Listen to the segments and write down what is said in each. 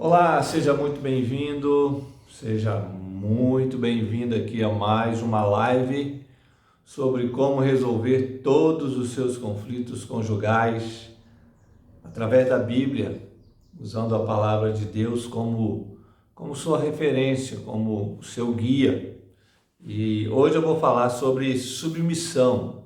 Olá, seja muito bem-vindo, seja muito bem-vinda aqui a mais uma live sobre como resolver todos os seus conflitos conjugais através da Bíblia, usando a palavra de Deus como sua referência, como seu guia. E hoje eu vou falar sobre submissão.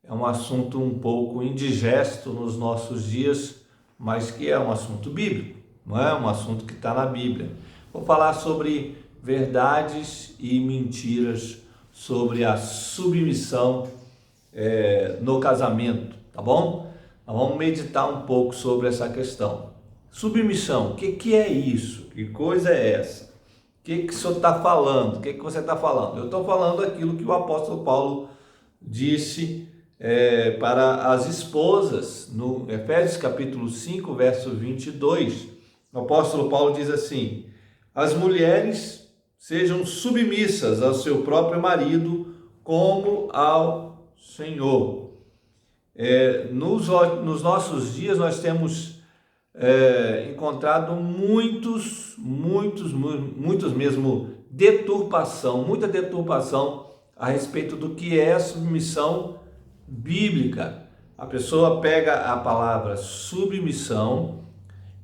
É um assunto um pouco indigesto nos nossos dias, mas que é um assunto bíblico. Não é um assunto que está na Bíblia. Vou falar sobre verdades e mentiras sobre a submissão no casamento, tá bom? Nós vamos meditar um pouco sobre essa questão. Submissão, o que é isso? Que coisa é essa? O que o senhor está falando? O que você está falando? Eu estou falando aquilo que o apóstolo Paulo disse para as esposas, no Efésios capítulo 5, verso 22, o apóstolo Paulo diz assim: as mulheres sejam submissas ao seu próprio marido como ao Senhor. Nos nossos dias nós temos encontrado muitos mesmo muita deturpação a respeito do que é a submissão bíblica. A pessoa pega a palavra submissão,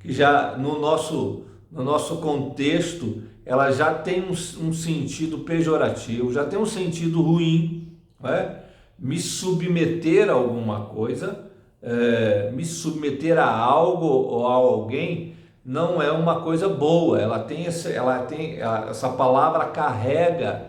que já no nosso contexto ela já tem um sentido pejorativo, já tem um sentido ruim, não é? Me submeter a alguma coisa, me submeter a algo ou a alguém não é uma coisa boa. Essa palavra carrega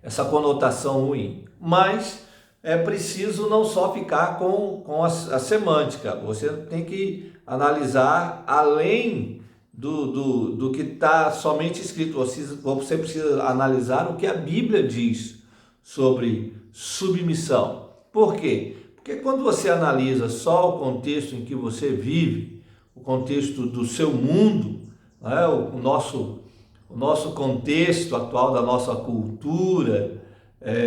essa conotação ruim, mas é preciso não só ficar com a semântica. Você tem que analisar além do que está somente escrito. Você precisa analisar o que a Bíblia diz sobre submissão. Por quê? Porque quando você analisa só o contexto em que você vive, o contexto do seu mundo, né, o nosso contexto atual da nossa cultura,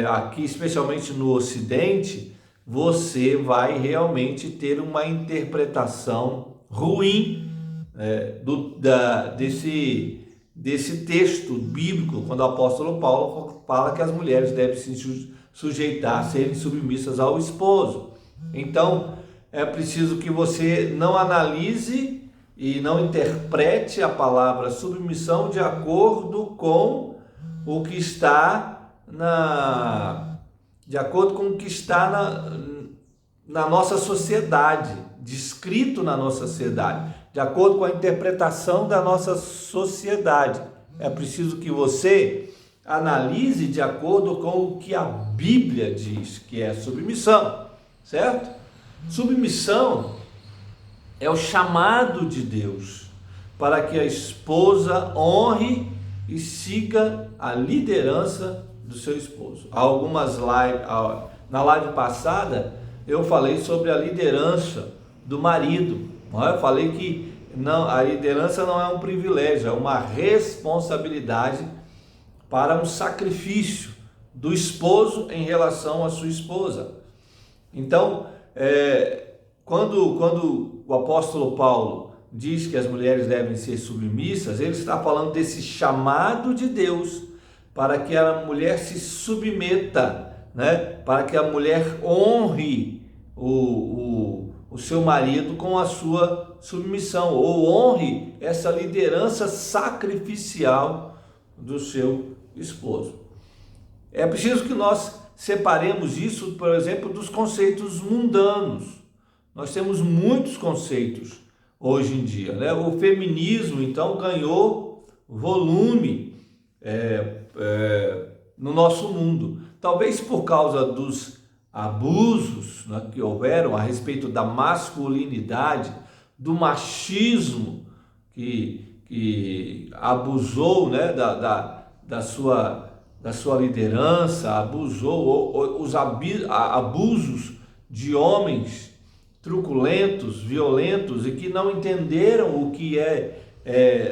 aqui especialmente no Ocidente, você vai realmente ter uma interpretação ruim desse texto bíblico, quando o apóstolo Paulo fala que as mulheres devem se sujeitar, serem submissas ao esposo. Então, é preciso que você não analise e não interprete a palavra submissão de acordo com o que está na nossa sociedade, descrito na nossa sociedade, de acordo com a interpretação da nossa sociedade. É preciso que você analise de acordo com o que a Bíblia diz que é submissão, certo? Submissão é o chamado de Deus para que a esposa honre e siga a liderança do seu esposo. Na live passada eu falei sobre a liderança do marido. Eu falei que a liderança não é um privilégio, é uma responsabilidade para um sacrifício do esposo em relação à sua esposa. Então, quando o apóstolo Paulo diz que as mulheres devem ser submissas, ele está falando desse chamado de Deus para que a mulher se submeta, né? Para que a mulher honre o seu marido com a sua submissão, ou honre essa liderança sacrificial do seu esposo. É preciso que nós separemos isso, por exemplo, dos conceitos mundanos. Nós temos muitos conceitos hoje em dia, né? O feminismo, então, ganhou volume no nosso mundo. Talvez por causa dos abusos, né, que houveram a respeito da masculinidade, do machismo que abusou, né, da sua liderança, abusou os abusos de homens truculentos, violentos e que não entenderam o que é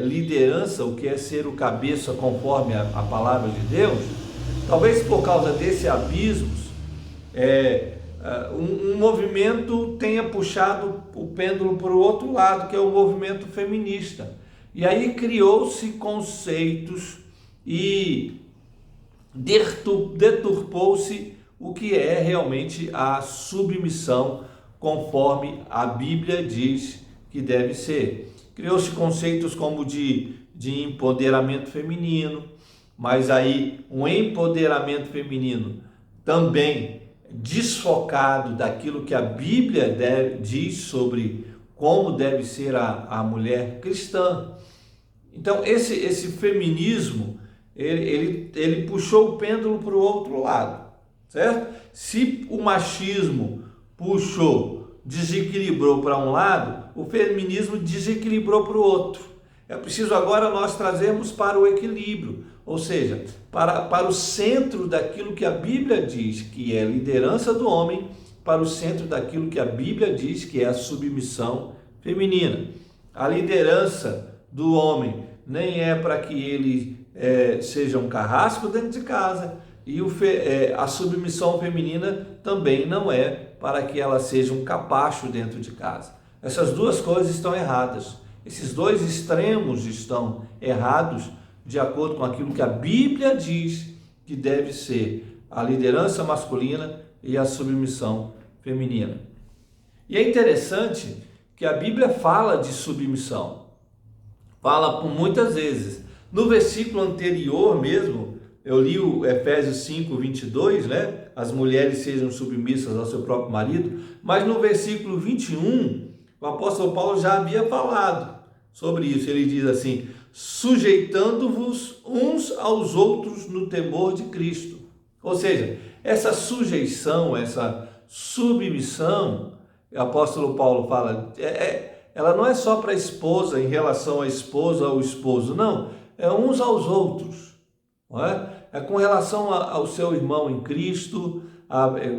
liderança, o que é ser o cabeça conforme a palavra de Deus. Talvez por causa desse abismo, um movimento tenha puxado o pêndulo para o outro lado, que é o movimento feminista. E aí criou-se conceitos e deturpou-se o que é realmente a submissão, conforme a Bíblia diz que deve ser. Criou-se conceitos como de empoderamento feminino, mas aí um empoderamento feminino também desfocado daquilo que a Bíblia diz sobre como deve ser a mulher cristã. Então esse feminismo, ele puxou o pêndulo para o outro lado, certo? Se o machismo desequilibrou para um lado, o feminismo desequilibrou para o outro. É preciso agora nós trazermos para o equilíbrio, ou seja, para o centro daquilo que a Bíblia diz que é a liderança do homem, para o centro daquilo que a Bíblia diz que é a submissão feminina. A liderança do homem nem é para que ele seja um carrasco dentro de casa, e a submissão feminina também não é para que ela seja um capacho dentro de casa. Essas duas coisas estão erradas. Esses dois extremos estão errados de acordo com aquilo que a Bíblia diz que deve ser a liderança masculina e a submissão feminina. E é interessante que a Bíblia fala de submissão, fala por muitas vezes. No versículo anterior mesmo, eu li o Efésios 5, 22, né? As mulheres sejam submissas ao seu próprio marido, mas no versículo 21, o apóstolo Paulo já havia falado sobre isso. Ele diz assim: sujeitando-vos uns aos outros no temor de Cristo. Ou seja, essa sujeição, essa submissão, o apóstolo Paulo fala, ela não é só para a esposa, em relação à esposa ou esposo, não, é uns aos outros, não é? É com relação ao seu irmão em Cristo.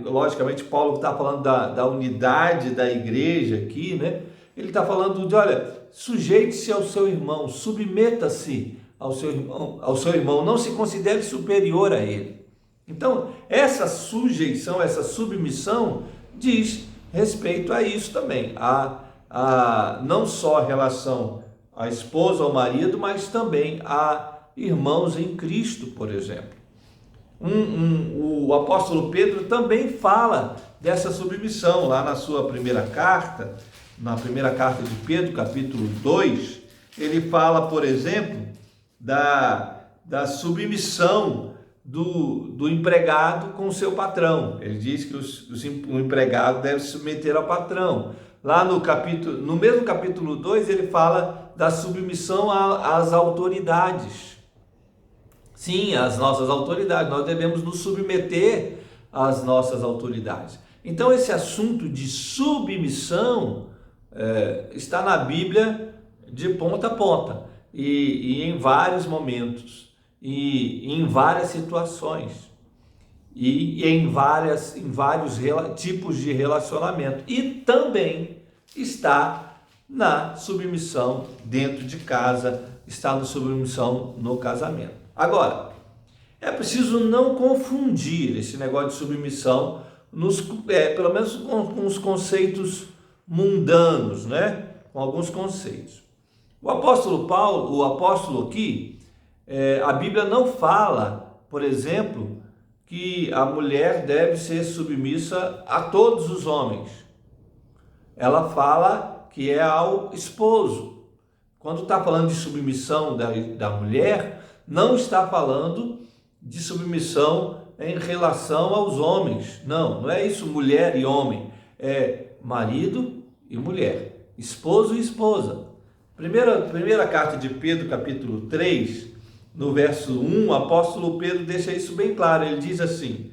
Logicamente Paulo está falando da unidade da igreja aqui, né? Ele está falando de, olha, sujeite-se ao seu irmão, submeta-se ao seu irmão, não se considere superior a ele. Então, essa sujeição, essa submissão diz respeito a isso também, não só a relação à esposa, ao marido, mas também a irmãos em Cristo, por exemplo. O apóstolo Pedro também fala dessa submissão lá na sua primeira carta, na primeira carta de Pedro, capítulo 2, ele fala, por exemplo, da submissão do empregado com o seu patrão. Ele diz que o empregado deve se submeter ao patrão. Lá no mesmo capítulo 2, ele fala da submissão às autoridades. Sim, às nossas autoridades, nós devemos nos submeter às nossas autoridades. Então, esse assunto de submissão está na Bíblia de ponta a ponta, e em vários momentos, e em várias situações, e em vários tipos de relacionamento, e também está na submissão dentro de casa, está na submissão no casamento. Agora, é preciso não confundir esse negócio de submissão, pelo menos com os conceitos mundanos, né? Com alguns conceitos. O apóstolo aqui, a Bíblia não fala, por exemplo, que a mulher deve ser submissa a todos os homens. Ela fala que é ao esposo. Quando está falando de submissão da mulher, não está falando de submissão em relação aos homens. Não é isso, mulher e homem. É marido e mulher, esposo e esposa. Primeira carta de Pedro, capítulo 3, no verso 1, o apóstolo Pedro deixa isso bem claro. Ele diz assim: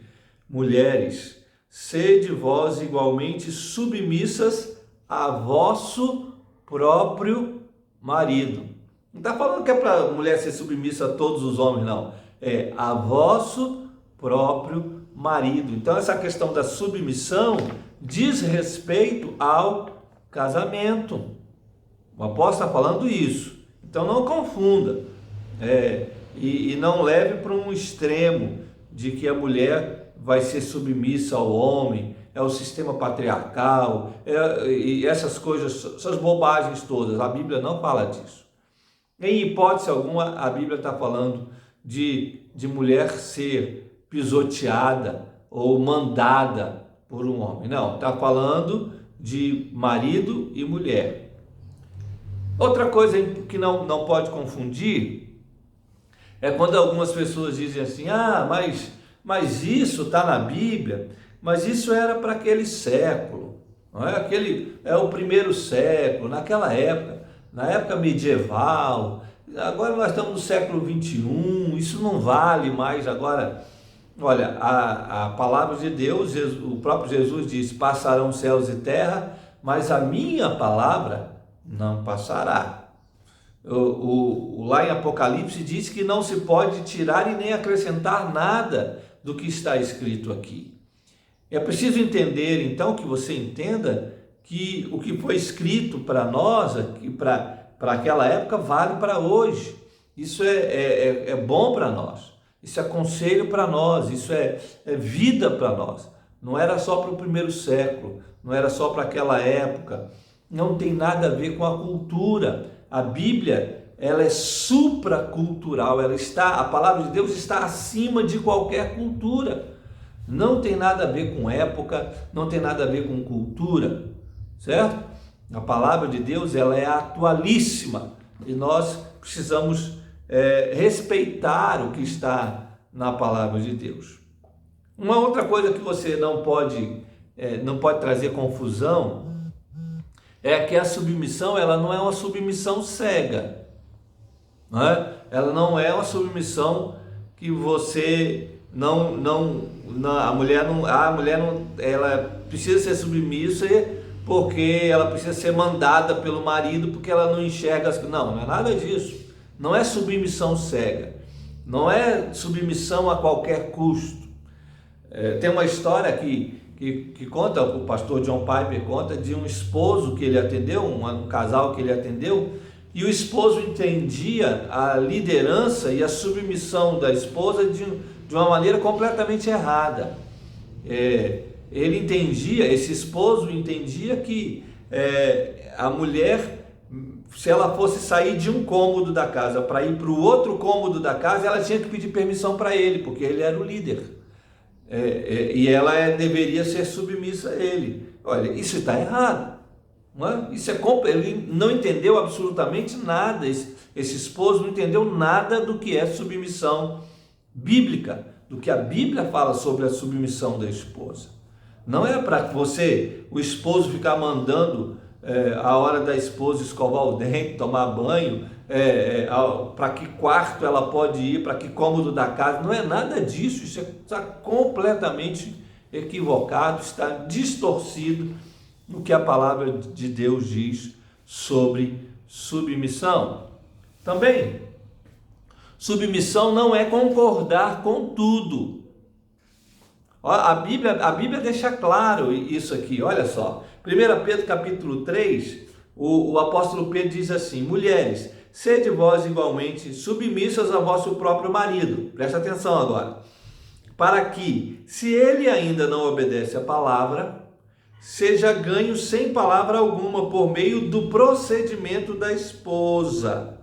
mulheres, sede vós igualmente submissas a vosso próprio marido. Não está falando que é para a mulher ser submissa a todos os homens, não. É a vosso próprio marido. Então, essa questão da submissão diz respeito ao casamento. O apóstolo está falando isso. Então, não confunda. E não leve para um extremo de que a mulher vai ser submissa ao homem é o sistema patriarcal, e essas coisas, essas bobagens todas. A Bíblia não fala disso. Em hipótese alguma, a Bíblia está falando de mulher ser pisoteada ou mandada por um homem. Não, está falando de marido e mulher. Outra coisa que não pode confundir é quando algumas pessoas dizem assim, mas isso está na Bíblia, mas isso era para aquele século, não é? É o primeiro século, naquela época, na época medieval. Agora nós estamos no século 21, isso não vale mais agora. Olha, a palavra de Deus, o próprio Jesus disse, passarão céus e terra, mas a minha palavra não passará. Lá em Apocalipse diz que não se pode tirar e nem acrescentar nada do que está escrito aqui. É preciso entender, então, que você entenda que o que foi escrito para nós, para aquela época, vale para hoje. Isso é bom para nós, isso é conselho para nós, isso é vida para nós. Não era só para o primeiro século, não era só para aquela época, não tem nada a ver com a cultura. A Bíblia, ela é supracultural, a palavra de Deus está acima de qualquer cultura. Não tem nada a ver com época, não tem nada a ver com cultura, certo? A palavra de Deus, ela é atualíssima e nós precisamos respeitar o que está na palavra de Deus. Uma outra coisa que você não pode trazer confusão é que a submissão, ela não é uma submissão cega, não é? Ela não é uma submissão que você a mulher não, ela precisa ser submissa porque ela precisa ser mandada pelo marido porque ela não enxerga não é nada disso. Não é submissão cega, não é submissão a qualquer custo. Tem uma história que conta, o pastor John Piper conta, de um esposo que ele atendeu, um casal que ele atendeu, e o esposo entendia a liderança e a submissão da esposa de uma maneira completamente errada. Esse esposo entendia que a mulher, se ela fosse sair de um cômodo da casa para ir para o outro cômodo da casa, ela tinha que pedir permissão para ele, porque ele era o líder. E ela deveria ser submissa a ele. Olha, isso está errado. Não é? Ele não entendeu absolutamente nada. Esse esposo não entendeu nada do que é submissão bíblica, do que a Bíblia fala sobre a submissão da esposa. Não é para o esposo ficar mandando a hora da esposa escovar o dente, tomar banho, para que quarto ela pode ir, para que cômodo da casa. Não é nada disso. Isso está completamente equivocado, está distorcido no que a palavra de Deus diz sobre submissão. Também, submissão não é concordar com tudo. A Bíblia deixa claro isso aqui, olha só. 1 Pedro capítulo 3, o apóstolo Pedro diz assim: mulheres, sede vós igualmente submissas a vosso próprio marido. Presta atenção agora. Para que, se ele ainda não obedece à palavra, seja ganho sem palavra alguma por meio do procedimento da esposa,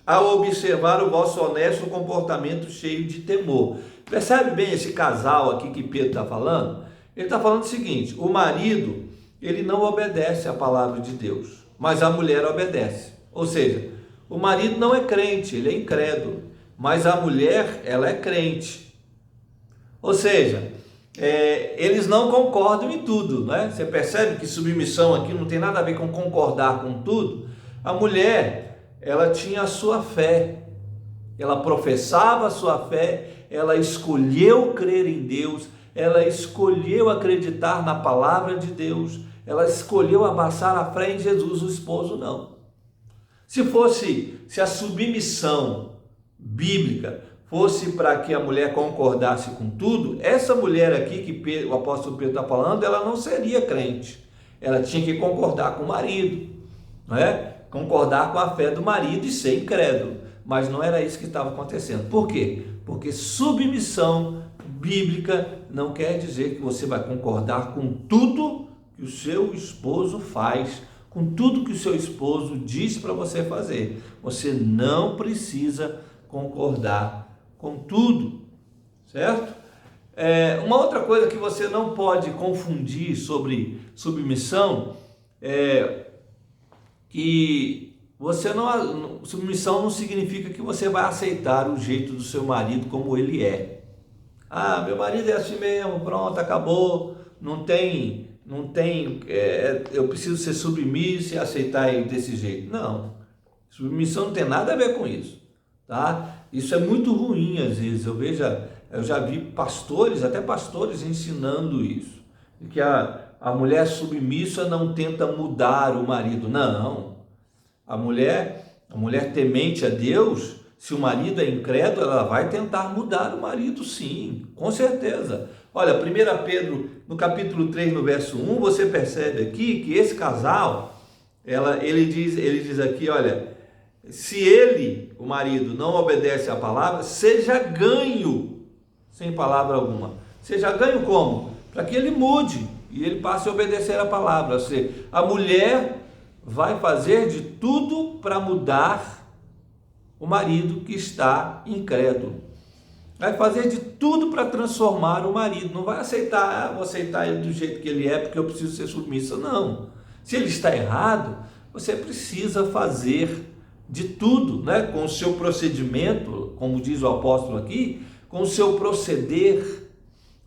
ao observar o vosso honesto comportamento cheio de temor. Percebe bem esse casal aqui que Pedro está falando? Ele está falando o seguinte: o marido, ele não obedece à palavra de Deus, mas a mulher obedece. Ou seja, o marido não é crente, ele é incrédulo, mas a mulher, ela é crente. Ou seja, eles não concordam em tudo, né? Você percebe que submissão aqui não tem nada a ver com concordar com tudo. A mulher, ela tinha a sua fé, ela professava a sua fé, ela escolheu crer em Deus, ela escolheu acreditar na palavra de Deus, ela escolheu abraçar a fé em Jesus. O esposo não. Se a submissão bíblica fosse para que a mulher concordasse com tudo, essa mulher aqui que o apóstolo Pedro está falando, ela não seria crente. Ela tinha que concordar com o marido, não é? Concordar com a fé do marido e ser incrédulo. Mas não era isso que estava acontecendo. Por quê? Porque submissão bíblica não quer dizer que você vai concordar com tudo que o seu esposo faz, com tudo que o seu esposo diz para você fazer. Você não precisa concordar com tudo, certo? Uma outra coisa que você não pode confundir sobre submissão é que submissão não significa que você vai aceitar o jeito do seu marido como ele é. Ah, meu marido é assim mesmo, pronto, acabou, eu preciso ser submisso e aceitar ele desse jeito. Não, submissão não tem nada a ver com isso, tá? Isso é muito ruim às vezes, eu já vi pastores, até pastores ensinando isso, que a mulher submissa não tenta mudar o marido. Não, a mulher temente a Deus, se o marido é incrédulo, ela vai tentar mudar o marido, sim, com certeza. Olha, 1 Pedro, no capítulo 3, no verso 1, você percebe aqui que esse casal, ele diz aqui, olha, se ele, o marido, não obedece à palavra, seja ganho, sem palavra alguma. Seja ganho como? Para que ele mude e ele passe a obedecer a palavra. Ou seja, a mulher vai fazer de tudo para mudar o marido que está incrédulo. Vai fazer de tudo para transformar o marido. Não vai aceitar, vou aceitar ele do jeito que ele é porque eu preciso ser submissa. Não. Se ele está errado, você precisa fazer de tudo, né? Com o seu procedimento, como diz o apóstolo aqui, com o seu proceder,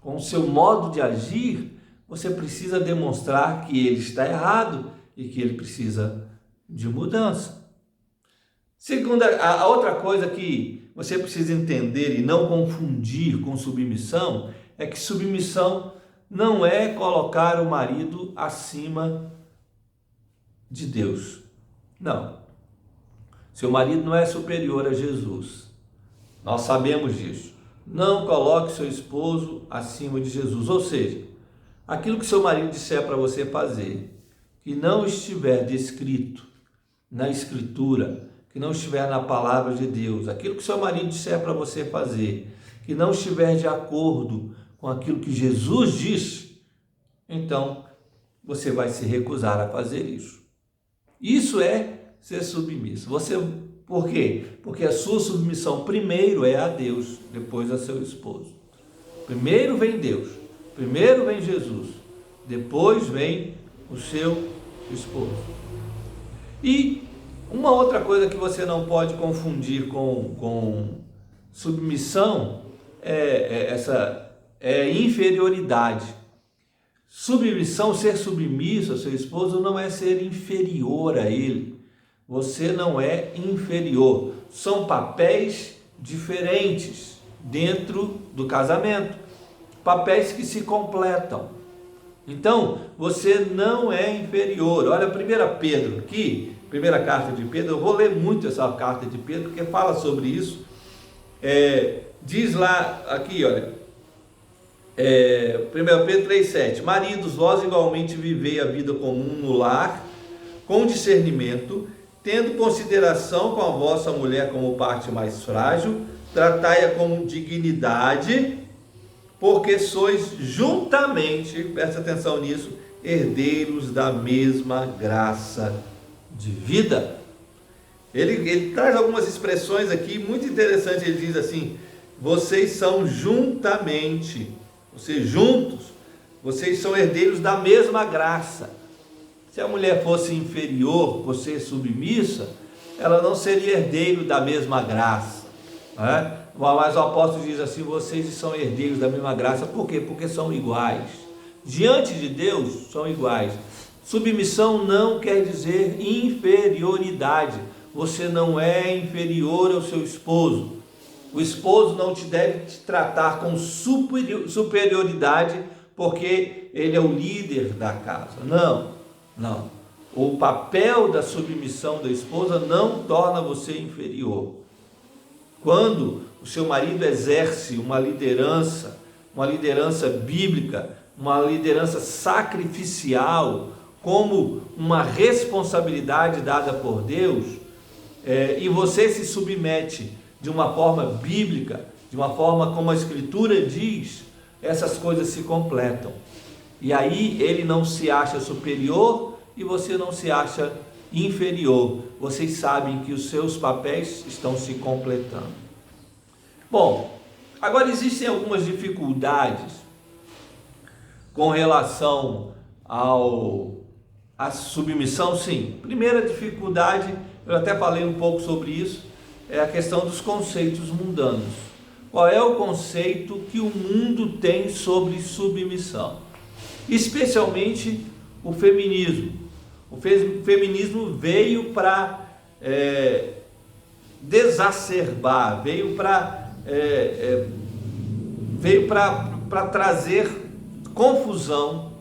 com o seu modo de agir, você precisa demonstrar que ele está errado e que ele precisa de mudança. Segunda, a outra coisa que você precisa entender e não confundir com submissão é que submissão não é colocar o marido acima de Deus. Não. Seu marido não é superior a Jesus. Nós sabemos disso. Não coloque seu esposo acima de Jesus. Ou seja, aquilo que seu marido disser para você fazer, que não estiver descrito na Escritura, que não estiver na palavra de Deus, aquilo que seu marido disser para você fazer, que não estiver de acordo com aquilo que Jesus disse, então você vai se recusar a fazer isso. Isso é ser submisso. Por quê? Porque a sua submissão primeiro é a Deus, depois a seu esposo. Primeiro vem Deus, primeiro vem Jesus, depois vem o seu esposo. E uma outra coisa que você não pode confundir com submissão é inferioridade. Submissão, ser submisso a seu esposo não é ser inferior a ele. Você não é inferior. São papéis diferentes dentro do casamento. Papéis que se completam. Então, você não é inferior. Olha, 1 Pedro aqui, primeira carta de Pedro, eu vou ler muito essa carta de Pedro, porque fala sobre isso. Diz lá, aqui, olha, 1 Pedro 3,7: Maridos, vós igualmente vivei a vida comum no lar, com discernimento, tendo consideração com a vossa mulher como parte mais frágil, tratai-a com dignidade, porque sois juntamente, presta atenção nisso, herdeiros da mesma graça de vida. Ele traz algumas expressões aqui muito interessantes. Ele diz assim: vocês são juntamente, vocês juntos, vocês são herdeiros da mesma graça. Se a mulher fosse inferior por ser submissa, ela não seria herdeiro da mesma graça, né? Mas o apóstolo diz assim: vocês são herdeiros da mesma graça. Por quê? Porque são iguais. Diante de Deus, são iguais. Submissão não quer dizer inferioridade. Você não é inferior ao seu esposo. O esposo não te deve te tratar com superioridade porque ele é o líder da casa. Não. O papel da submissão da esposa não torna você inferior. Quando o seu marido exerce uma liderança bíblica, uma liderança sacrificial, como uma responsabilidade dada por Deus, e você se submete de uma forma bíblica, de uma forma como a Escritura diz, essas coisas se completam. E aí ele não se acha superior e você não se acha inferior. Vocês sabem que os seus papéis estão se completando. Bom, agora existem algumas dificuldades com relação à submissão, sim. Primeira dificuldade, eu até falei um pouco sobre isso, é a questão dos conceitos mundanos. Qual é o conceito que o mundo tem sobre submissão? Especialmente o feminismo. O feminismo veio para desacerbar, veio para trazer confusão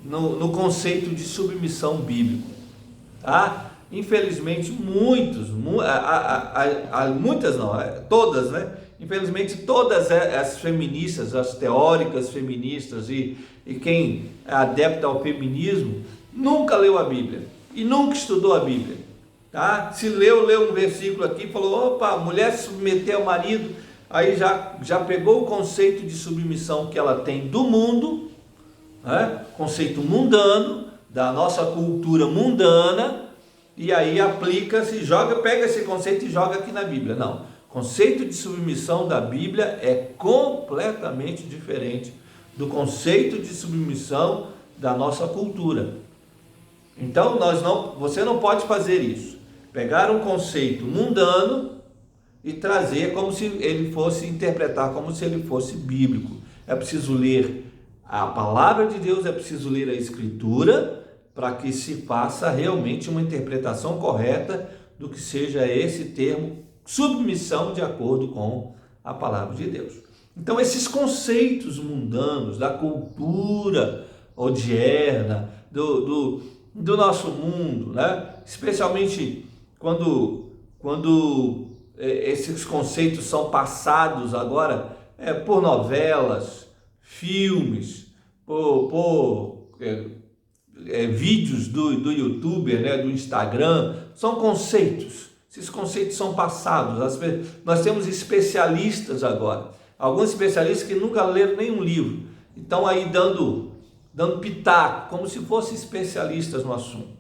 no conceito de submissão bíblico, tá? Infelizmente todas, né? Infelizmente todas as feministas, as teóricas feministas e quem é adepto ao feminismo nunca leu a Bíblia e nunca estudou a Bíblia, tá? Se leu um versículo aqui e falou, opa, a mulher se submeter ao marido, aí já pegou o conceito de submissão que ela tem do mundo, né? Conceito mundano, da nossa cultura mundana, e aí aplica-se, pega esse conceito e joga aqui na Bíblia. Não, o conceito de submissão da Bíblia é completamente diferente do conceito de submissão da nossa cultura. Então você não pode fazer isso, pegar um conceito mundano e trazer como se ele fosse, interpretar como se ele fosse bíblico. É preciso ler a palavra de Deus, é preciso ler a Escritura, para que se faça realmente uma interpretação correta do que seja esse termo, submissão de acordo com a palavra de Deus. Então esses conceitos mundanos da cultura odierna, do nosso mundo, né? Especialmente quando esses conceitos são passados agora por novelas, filmes, por vídeos do YouTuber, né, do Instagram, são conceitos. Esses conceitos são passados. Nós temos especialistas agora, alguns especialistas que nunca leram nenhum livro, estão aí dando pitaco, como se fossem especialistas no assunto.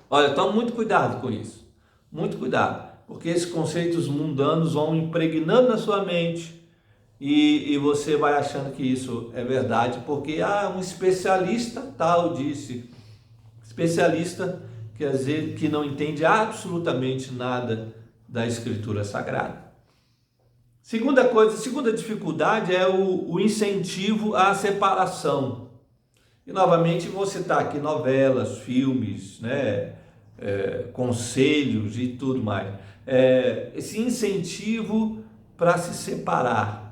Olha, tome muito cuidado com isso, muito cuidado, porque esses conceitos mundanos vão impregnando na sua mente e você vai achando que isso é verdade, porque um especialista tal disse. Especialista quer dizer que não entende absolutamente nada da Escritura Sagrada. Segunda dificuldade é o incentivo à separação. E novamente vou citar aqui novelas, filmes, né, conselhos e tudo mais. Esse incentivo para se separar.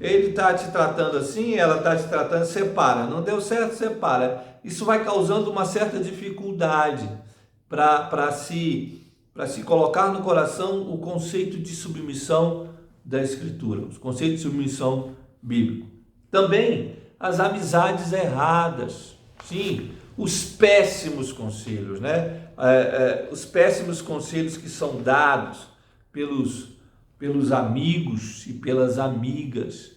Ele está te tratando assim, ela está te tratando, separa. Não deu certo, separa. Isso vai causando uma certa dificuldade para se colocar no coração o conceito de submissão da Escritura, o conceito de submissão bíblico. Também as amizades erradas, sim, os péssimos conselhos, né? Os péssimos conselhos que são dados pelos amigos e pelas amigas.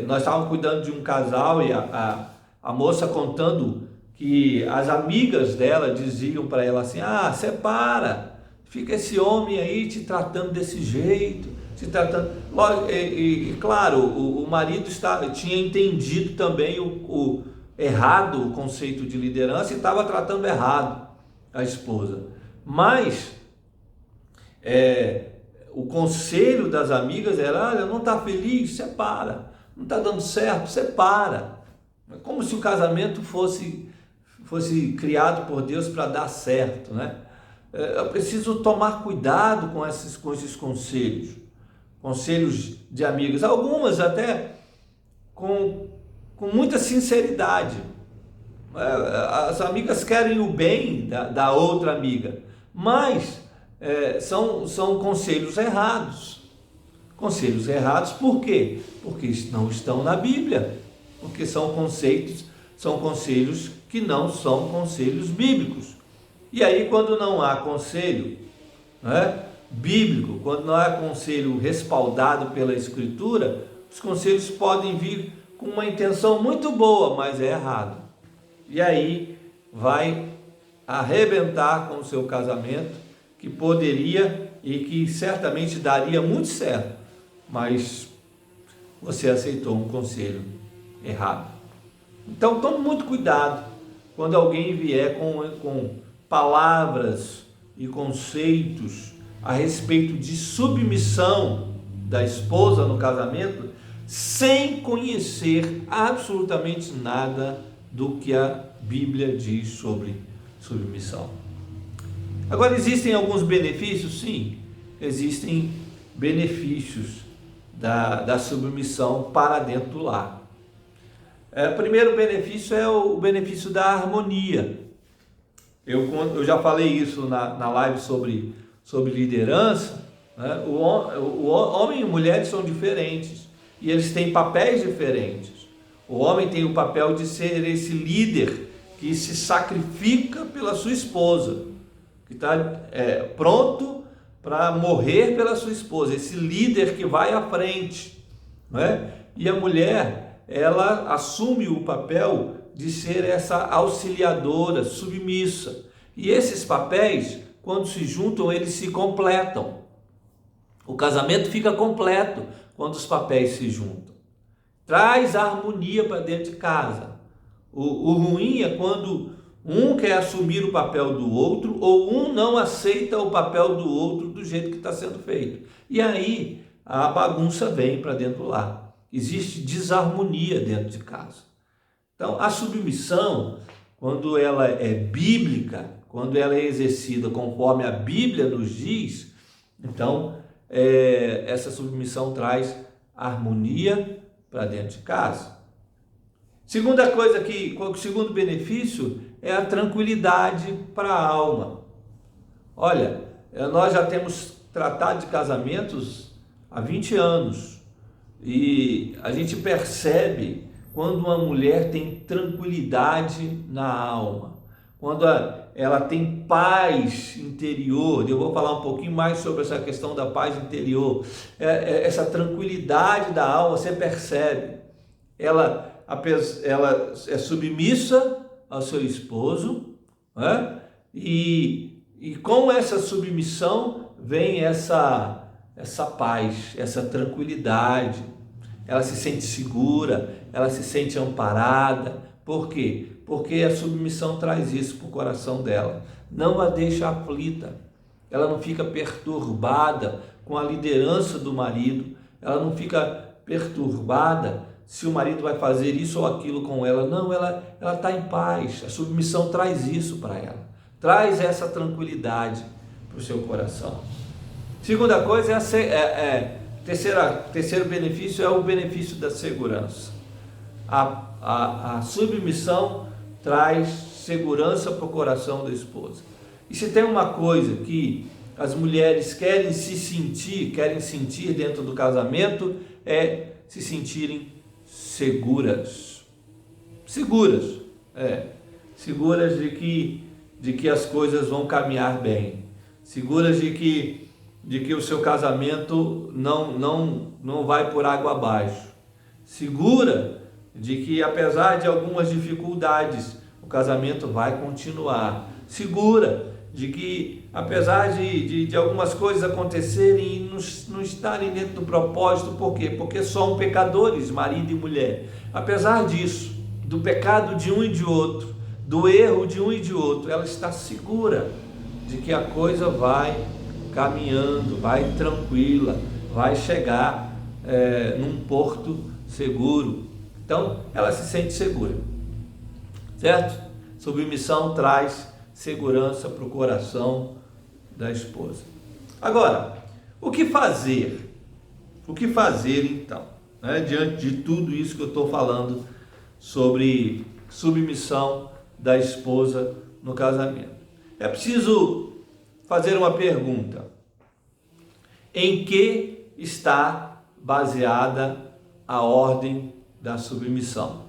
Nós estávamos cuidando de um casal e a moça contando que as amigas dela diziam para ela assim, separa, fica esse homem aí te tratando desse jeito, te tratando... Claro, o marido tinha entendido também o errado, o conceito de liderança, e estava tratando errado a esposa. Mas o conselho das amigas era, olha, não está feliz, separa. Não está dando certo, separa. Como se o casamento fosse criado por Deus para dar certo, né? Eu preciso tomar cuidado com esses conselhos de amigas, algumas até com muita sinceridade. As amigas querem o bem da outra amiga, mas são conselhos errados. Conselhos errados por quê? Porque não estão na Bíblia, porque são conselhos que não são conselhos bíblicos. E aí, quando não há conselho, né, bíblico, quando não há conselho respaldado pela Escritura, os conselhos podem vir com uma intenção muito boa, mas é errado. E aí vai arrebentar com o seu casamento, que poderia e que certamente daria muito certo, mas você aceitou um conselho errado. Então tome muito cuidado quando alguém vier com palavras e conceitos a respeito de submissão da esposa no casamento, sem conhecer absolutamente nada do que a Bíblia diz sobre submissão. Agora, existem alguns benefícios? Sim, existem benefícios da submissão para dentro do lar. O primeiro benefício é o benefício da harmonia. Eu já falei isso na live sobre liderança, né? O homem e mulher são diferentes e eles têm papéis diferentes. O homem tem o papel de ser esse líder que se sacrifica pela sua esposa, que está pronto para morrer pela sua esposa, esse líder que vai à frente, não é? E a mulher, ela assume o papel de ser essa auxiliadora, submissa. E esses papéis, quando se juntam, eles se completam. O casamento fica completo quando os papéis se juntam. Traz harmonia para dentro de casa. O ruim é quando um quer assumir o papel do outro ou um não aceita o papel do outro do jeito que está sendo feito. E aí a bagunça vem para dentro do lar. Existe desarmonia dentro de casa. Então a submissão, quando ela é bíblica, quando ela é exercida conforme a Bíblia nos diz, então essa submissão traz harmonia para dentro de casa. Segunda coisa o segundo benefício é a tranquilidade para a alma. Olha, nós já temos tratado de casamentos há 20 anos e a gente percebe quando uma mulher tem tranquilidade na alma, quando ela tem paz interior. Eu vou falar um pouquinho mais sobre essa questão da paz interior. Essa tranquilidade da alma, você percebe, ela é submissa ao seu esposo, né? E com essa submissão vem essa paz, essa tranquilidade. Ela se sente segura, ela se sente amparada. Por quê? Porque a submissão traz isso para o coração dela. Não a deixa aflita. Ela não fica perturbada com a liderança do marido. Ela não fica perturbada se o marido vai fazer isso ou aquilo com ela. Não, ela está em paz. A submissão traz isso para ela. Traz essa tranquilidade para o seu coração. Segunda coisa terceiro benefício é o benefício da segurança. A submissão traz segurança para o coração da esposa. E se tem uma coisa que as mulheres querem sentir dentro do casamento, é se sentirem seguras. Seguras de que as coisas vão caminhar bem. Seguras de que o seu casamento não vai por água abaixo. Segura de que apesar de algumas dificuldades, o casamento vai continuar. Segura de que apesar de algumas coisas acontecerem e não estarem dentro do propósito, por quê? Porque são pecadores, marido e mulher. Apesar disso, do pecado de um e de outro, do erro de um e de outro, ela está segura de que a coisa vai caminhando, vai tranquila, vai chegar num porto seguro. Então, ela se sente segura, certo? Submissão traz segurança para o coração da esposa. Agora, o que fazer? O que fazer então, né? Diante de tudo isso que eu estou falando sobre submissão da esposa no casamento? É preciso fazer uma pergunta: em que está baseada a ordem da submissão?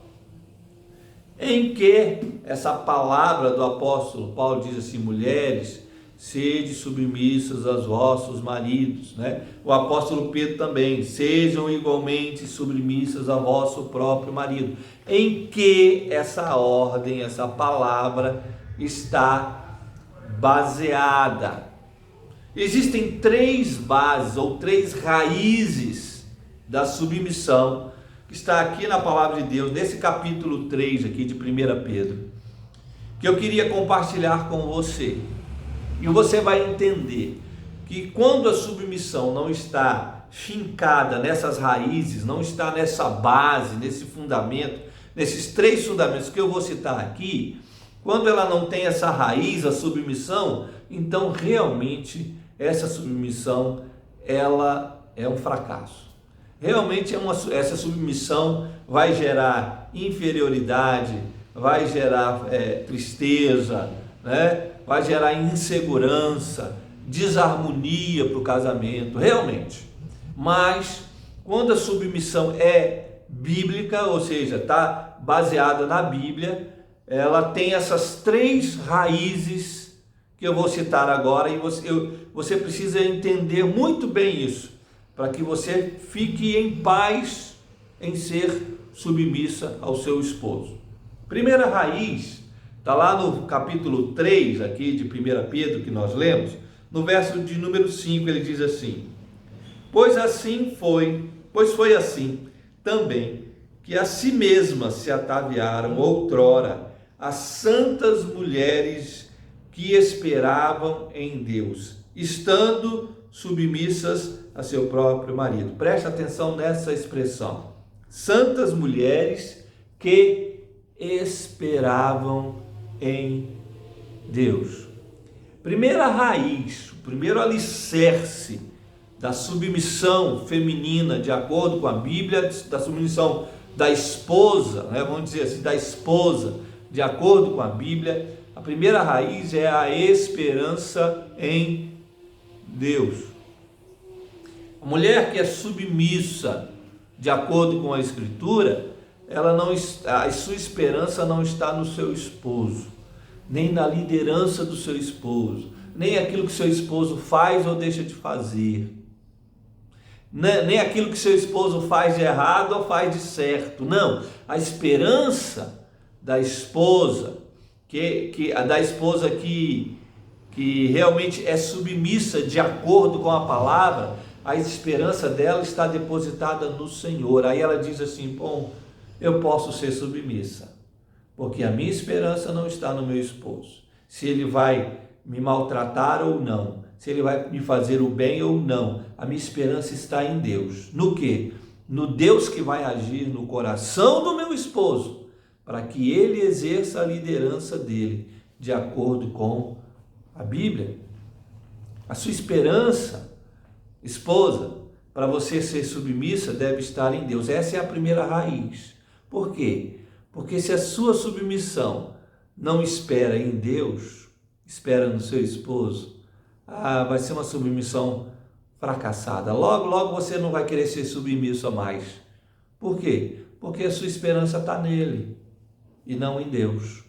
Em que essa palavra do apóstolo Paulo diz assim: mulheres, sede submissas aos vossos maridos, né? O apóstolo Pedro também, sejam igualmente submissas ao vosso próprio marido. Em que essa ordem, essa palavra está baseada? Existem três bases ou três raízes da submissão que está aqui na palavra de Deus, nesse capítulo 3 aqui de 1 Pedro, que eu queria compartilhar com você. E você vai entender que quando a submissão não está fincada nessas raízes, não está nessa base, nesse fundamento, nesses três fundamentos que eu vou citar aqui, quando ela não tem essa raiz, a submissão, então realmente essa submissão, ela é um fracasso. Realmente essa submissão vai gerar inferioridade, vai gerar tristeza, né? Vai gerar insegurança, desarmonia para o casamento, realmente. Mas quando a submissão é bíblica, ou seja, está baseada na Bíblia, ela tem essas três raízes que eu vou citar agora, e você precisa entender muito bem isso, para que você fique em paz em ser submissa ao seu esposo. Primeira raiz está lá no capítulo 3 aqui de 1 Pedro, que nós lemos, no verso de número 5, ele diz assim: pois foi assim também que a si mesmas se ataviaram outrora as santas mulheres que esperavam em Deus, estando submissas a seu próprio marido. Preste atenção nessa expressão: santas mulheres que esperavam em Deus. Primeira raiz, o primeiro alicerce da submissão feminina, de acordo com a Bíblia, da submissão da esposa, né? Vamos dizer assim, da esposa, de acordo com a Bíblia, a primeira raiz é a esperança em Deus. A mulher que é submissa, de acordo com a Escritura, a sua esperança não está no seu esposo, nem na liderança do seu esposo, nem aquilo que seu esposo faz ou deixa de fazer, nem aquilo que seu esposo faz de errado ou faz de certo. Não, a esperança da esposa, que realmente é submissa de acordo com a palavra, a esperança dela está depositada no Senhor. Aí ela diz assim: bom, eu posso ser submissa, porque a minha esperança não está no meu esposo, se ele vai me maltratar ou não, se ele vai me fazer o bem ou não, a minha esperança está em Deus. No quê? No Deus que vai agir no coração do meu esposo, para que ele exerça a liderança dele, de acordo com a Bíblia. A sua esperança, esposa, para você ser submissa, deve estar em Deus. Essa é a primeira raiz. Por quê? Porque se a sua submissão não espera em Deus, espera no seu esposo, vai ser uma submissão fracassada. Logo, logo você não vai querer ser submisso a mais. Por quê? Porque a sua esperança está nele e não em Deus.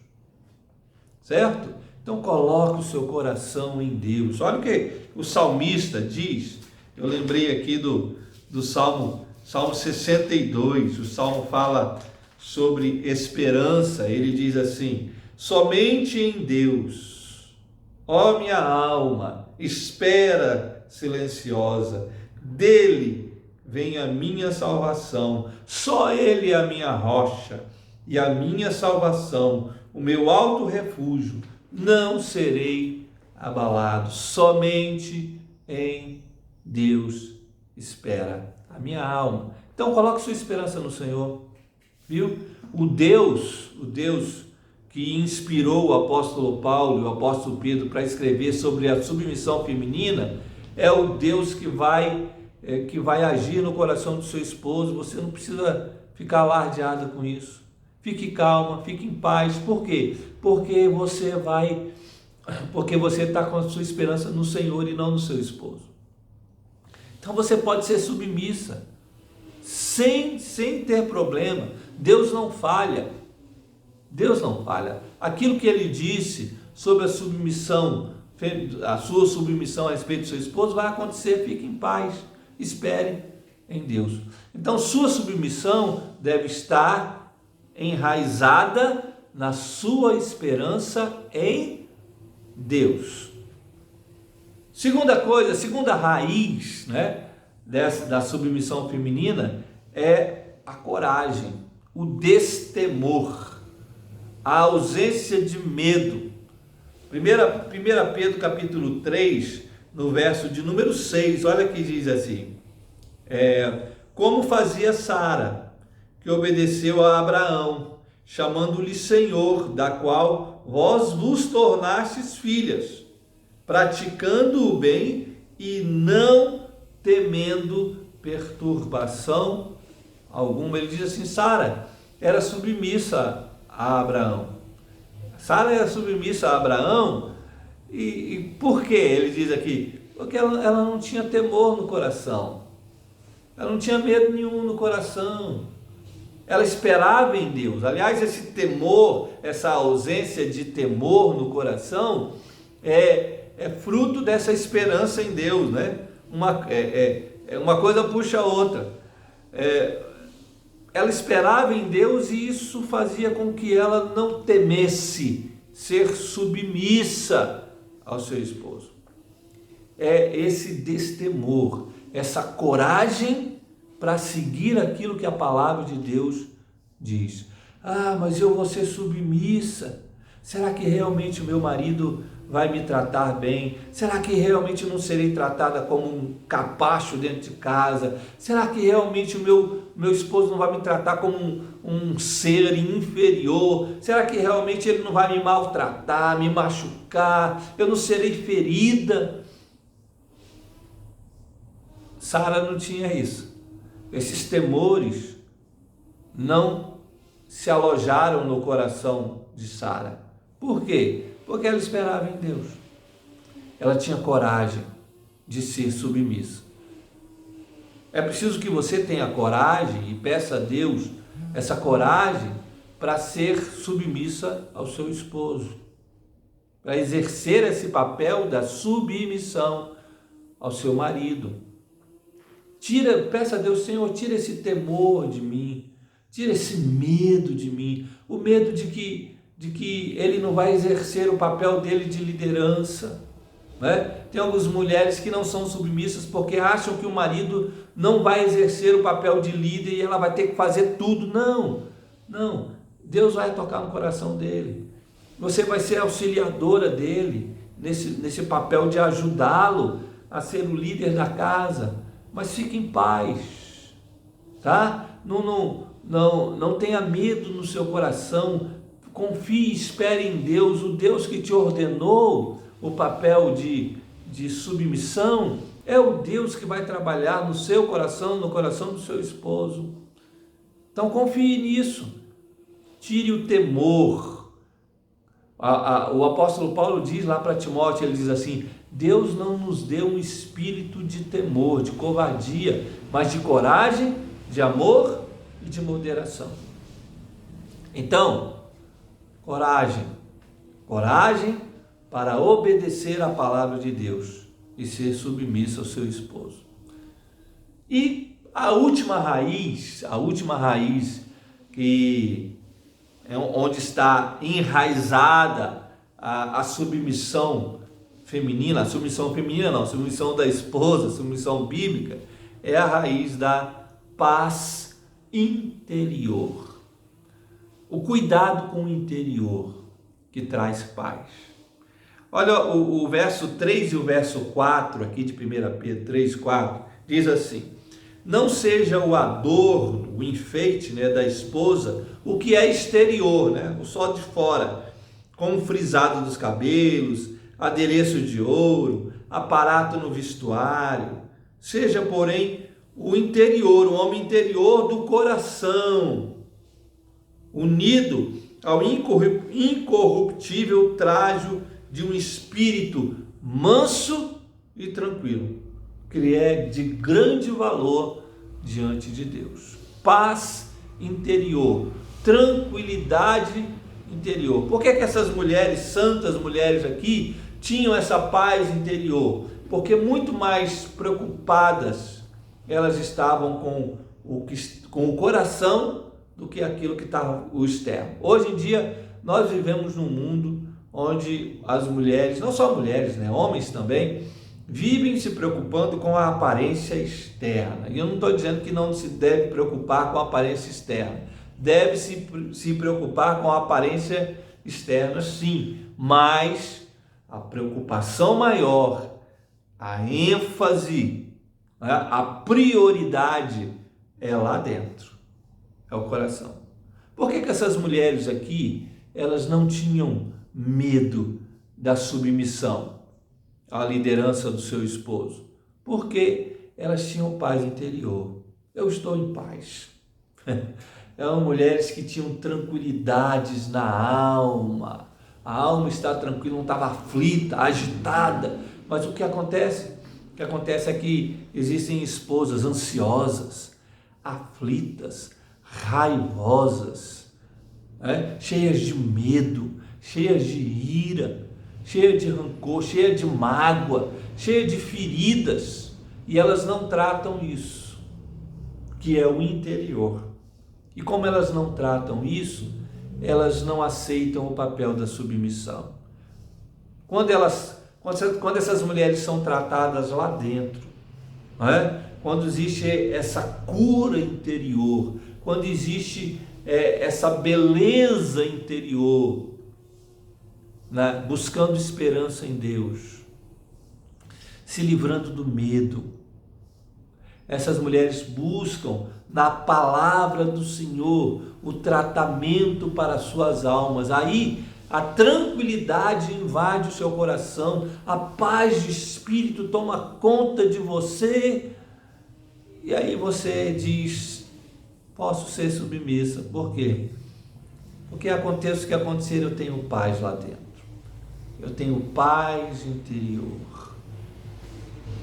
Certo? Então coloque o seu coração em Deus. Olha o que o salmista diz. Eu lembrei aqui do Salmo 62, o Salmo fala sobre esperança. Ele diz assim: somente em Deus, ó minha alma, espera silenciosa, dele vem a minha salvação, só ele é a minha rocha e a minha salvação, o meu alto refúgio, não serei abalado. Somente em Deus espera a minha alma. Então coloque sua esperança no Senhor, viu? O Deus que inspirou o apóstolo Paulo e o apóstolo Pedro para escrever sobre a submissão feminina é o Deus que vai agir no coração do seu esposo. Você não precisa ficar alardeada com isso. Fique calma, fique em paz. Por quê? Porque você está com a sua esperança no Senhor e não no seu esposo. Então você pode ser submissa sem ter problema. Deus não falha. Deus não falha. Aquilo que ele disse sobre a submissão a sua submissão a respeito do seu esposo, vai acontecer, fique em paz, espere em Deus. Então, sua submissão deve estar enraizada na sua esperança em Deus. Segunda coisa, segunda raiz, né, da submissão feminina é a coragem, o destemor, a ausência de medo. 1 Pedro capítulo 3, no verso de número 6, olha que diz assim: como fazia Sara, que obedeceu a Abraão, chamando-lhe Senhor, da qual vós vos tornastes filhas, praticando o bem e não temendo perturbação alguma. Ele diz assim: Sara era submissa a Abraão. Sara era submissa a Abraão, e por quê? Ele diz aqui, porque ela não tinha temor no coração, ela não tinha medo nenhum no coração, ela esperava em Deus. Aliás, esse temor, essa ausência de temor no coração, é fruto dessa esperança em Deus, né? Uma coisa puxa a outra. Ela esperava em Deus e isso fazia com que ela não temesse ser submissa ao seu esposo. É esse destemor, essa coragem para seguir aquilo que a palavra de Deus diz. Mas eu vou ser submissa. Será que realmente o meu marido vai me tratar bem? Será que realmente não serei tratada como um capacho dentro de casa? Será que realmente o meu esposo não vai me tratar como um ser inferior? Será que realmente ele não vai me maltratar, me machucar? Eu não serei ferida? Sara não tinha isso. Esses temores não se alojaram no coração de Sara. Por quê? Porque ela esperava em Deus. Ela tinha coragem de ser submissa. É preciso que você tenha coragem e peça a Deus essa coragem para ser submissa ao seu esposo, para exercer esse papel da submissão ao seu marido. Peça a Deus: Senhor, tira esse temor de mim, tira esse medo de mim, o medo de que ele não vai exercer o papel dele de liderança, né? Tem algumas mulheres que não são submissas porque acham que o marido não vai exercer o papel de líder e ela vai ter que fazer tudo. Não, Deus vai tocar no coração dele, você vai ser auxiliadora dele, nesse papel de ajudá-lo a ser o líder da casa, mas fique em paz, tá? Não tenha medo no seu coração, confie e espere em Deus, o Deus que te ordenou o papel de submissão, é o Deus que vai trabalhar no seu coração, no coração do seu esposo. Então confie nisso, tire o temor. O apóstolo Paulo diz lá para Timóteo, ele diz assim: Deus não nos deu um espírito de temor, de covardia, mas de coragem, de amor e de moderação. Então, coragem para obedecer à palavra de Deus e ser submissa ao seu esposo. E a última raiz que é onde está enraizada a submissão feminina, a submissão da esposa, a submissão bíblica, é a raiz da paz interior. O cuidado com o interior que traz paz. Olha o verso 3 e o verso 4 aqui de 1 Pedro 3, 4, diz assim: não seja o adorno, o enfeite, né, da esposa, o que é exterior, né, o só de fora, como frisado dos cabelos, adereço de ouro, aparato no vestuário. Seja, porém, o interior, o homem interior do coração, unido ao incorruptível trajo de um espírito manso e tranquilo, que é de grande valor diante de Deus. Paz interior, tranquilidade interior. Por que essas mulheres, santas mulheres aqui, tinham essa paz interior? Porque muito mais preocupadas elas estavam com o coração do que aquilo que estava o externo. Hoje em dia, nós vivemos num mundo onde as mulheres, não só mulheres, né, homens também, vivem se preocupando com a aparência externa. E eu não estou dizendo que não se deve preocupar com a aparência externa. Deve se preocupar com a aparência externa, sim, mas a preocupação maior, a ênfase, né, a prioridade é lá dentro, é o coração. Por que essas mulheres aqui, elas não tinham medo da submissão à liderança do seu esposo? Porque elas tinham paz interior. Eu estou em paz. Eram mulheres que tinham tranquilidades na alma. A alma está tranquila, não estava aflita, agitada. Mas o que acontece? O que acontece é que existem esposas ansiosas, aflitas, raivosas, cheias de medo, cheias de ira, cheias de rancor, cheias de mágoa, cheias de feridas. E elas não tratam isso, que é o interior. E como elas não tratam isso, elas não aceitam o papel da submissão. Quando essas mulheres são tratadas lá dentro, quando existe essa cura interior, quando existe essa beleza interior, buscando esperança em Deus, se livrando do medo, essas mulheres buscam na palavra do Senhor o tratamento para suas almas. Aí a tranquilidade invade o seu coração, a paz de espírito toma conta de você, e aí você diz: posso ser submissa. Por quê? Porque aconteça o que acontecer, eu tenho paz lá dentro, eu tenho paz interior.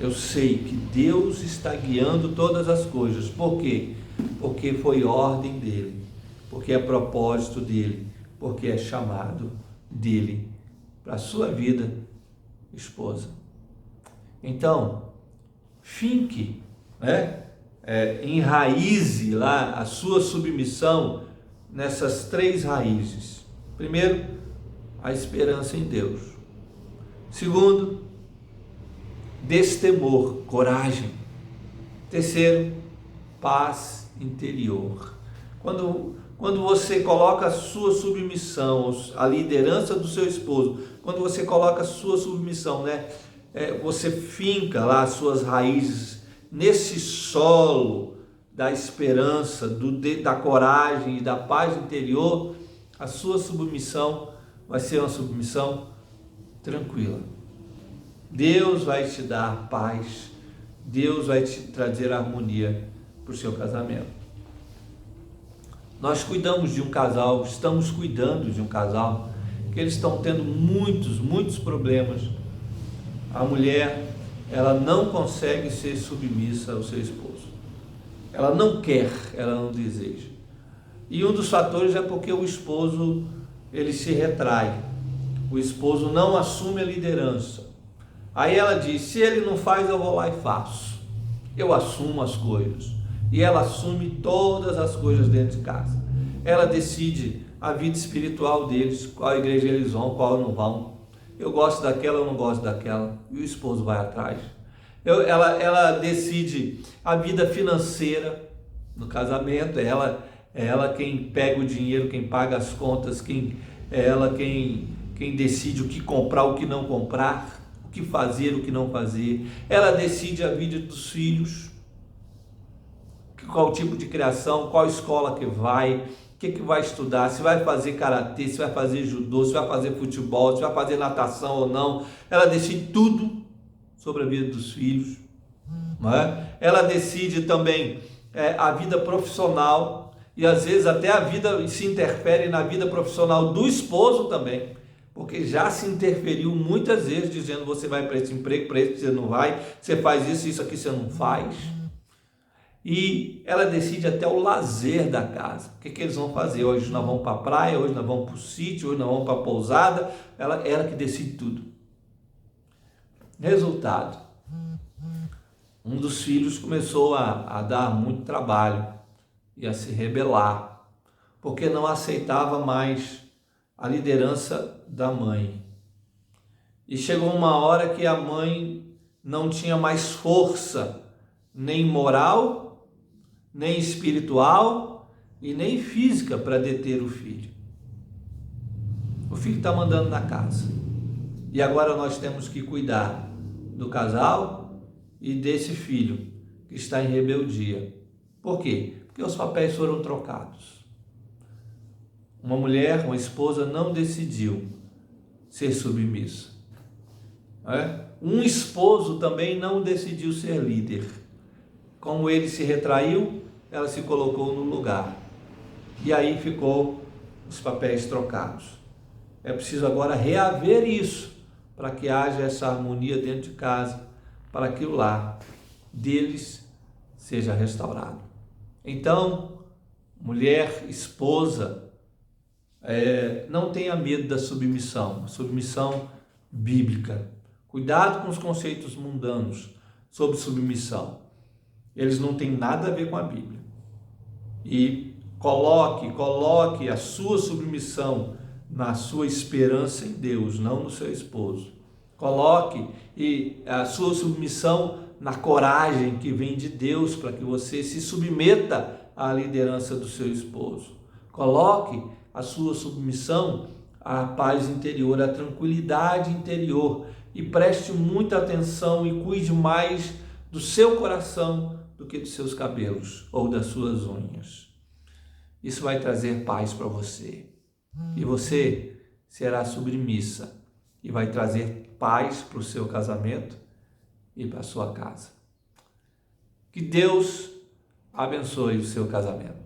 Eu sei que Deus está guiando todas as coisas. Por quê? Porque foi ordem dele, porque é propósito dele, porque é chamado dele para a sua vida, esposa. Então, finque, enraize lá a sua submissão nessas 3 raízes. Primeiro, a esperança em Deus. Segundo, destemor, coragem. Terceiro, paz interior. Quando você coloca a sua submissão, a liderança do seu esposo, quando você coloca a sua submissão, você finca lá as suas raízes nesse solo da esperança, da coragem e da paz interior, a sua submissão vai ser uma submissão tranquila. Deus vai te dar paz, Deus vai te trazer harmonia para o seu casamento. Nós cuidamos de um casal, estamos cuidando de um casal, que eles estão tendo muitos problemas. A mulher, ela não consegue ser submissa ao seu esposo. Ela não quer, ela não deseja. E um dos fatores é porque o esposo, ele se retrai. O esposo não assume a liderança. Aí ela diz: se ele não faz, eu vou lá e faço. Eu assumo as coisas. E ela assume todas as coisas dentro de casa. Ela decide a vida espiritual deles, qual igreja eles vão, qual não vão. Eu gosto daquela, eu não gosto daquela. E o esposo vai atrás. Ela decide a vida financeira no casamento. É ela quem pega o dinheiro, quem paga as contas, quem decide o que comprar, o que não comprar, o que fazer, o que não fazer. Ela decide a vida dos filhos, qual tipo de criação, qual escola que vai, o que vai estudar, se vai fazer karatê, se vai fazer judô, se vai fazer futebol, se vai fazer natação ou não. Ela decide tudo sobre a vida dos filhos. Ela decide também a vida profissional, e às vezes até a vida se interfere na vida profissional do esposo também, porque já se interferiu muitas vezes, dizendo: você vai para esse emprego, para esse você não vai, você faz isso aqui você não faz. E ela decide até o lazer da casa. O que eles vão fazer? Hoje nós vamos para a praia, hoje nós vamos para o sítio, hoje nós vamos para a pousada. Ela que decide tudo. Resultado: um dos filhos começou a dar muito trabalho e a se rebelar, porque não aceitava mais a liderança da mãe. E chegou uma hora que a mãe não tinha mais força, nem moral, nem espiritual e nem física para deter o filho. O filho está mandando na casa. E agora nós temos que cuidar do casal e desse filho que está em rebeldia. Por quê? Porque os papéis foram trocados. Uma mulher, uma esposa, não decidiu ser submissa. Um esposo também não decidiu ser líder. Como ele se retraiu, ela se colocou no lugar. E aí ficou os papéis trocados. É preciso agora reaver isso, para que haja essa harmonia dentro de casa, para que o lar deles seja restaurado. Então, mulher, esposa, não tenha medo da submissão, submissão bíblica. Cuidado com os conceitos mundanos sobre submissão. Eles não têm nada a ver com a Bíblia. E coloque a sua submissão na sua esperança em Deus, não no seu esposo. Coloque a sua submissão na coragem que vem de Deus para que você se submeta à liderança do seu esposo. Coloque a sua submissão à paz interior, à tranquilidade interior e preste muita atenção e cuide mais do seu coração do que dos seus cabelos ou das suas unhas. Isso vai trazer paz para você. E você será submissa e vai trazer paz para o seu casamento e para a sua casa. Que Deus abençoe o seu casamento.